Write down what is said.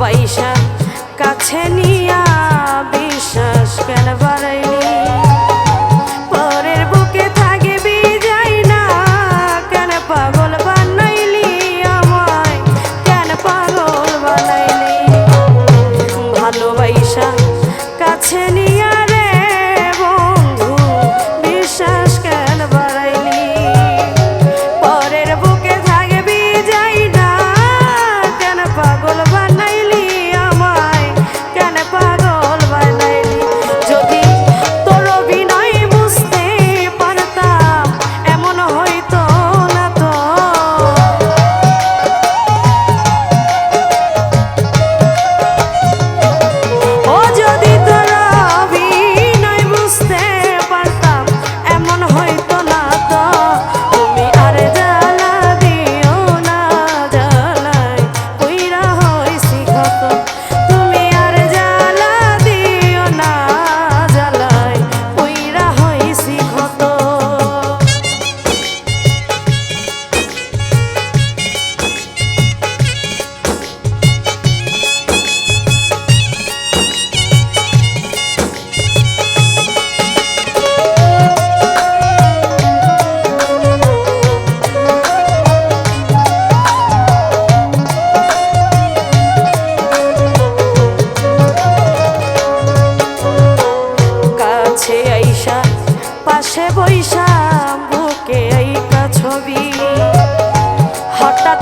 ভালোবাসা কাছে নিয়া বিশ্বাস কেন বাড়াইলি পরের বুকে থাকবি যাই না কেন পাগল বানাইলি আমায় কেন পাগল বানাইলি ভালোবাসা কাছে নিয়া রে বন্ধু বিশ্বাস কেন বাড়াইলি পরের বুকে থাকবি যাই না কেন পাগল বানাইলি আমায় কেন পাগল বানাইলি যদি তোর অভিনয় বুঝতে পারতাম এমন হইতো না তো ও যদি তোর অভিনয় বুঝতে পারতাম এমন হইতো না তো তুমি আর জ্বালা দিও না জ্বালায় কইরা হইছি ক্ষত তুমি আর জ্বালা দিও না জ্বালায় কইরা হইছি ক্ষত কাছে আইসা পাশে বইসা বুকে আইকা ছবি হঠাৎ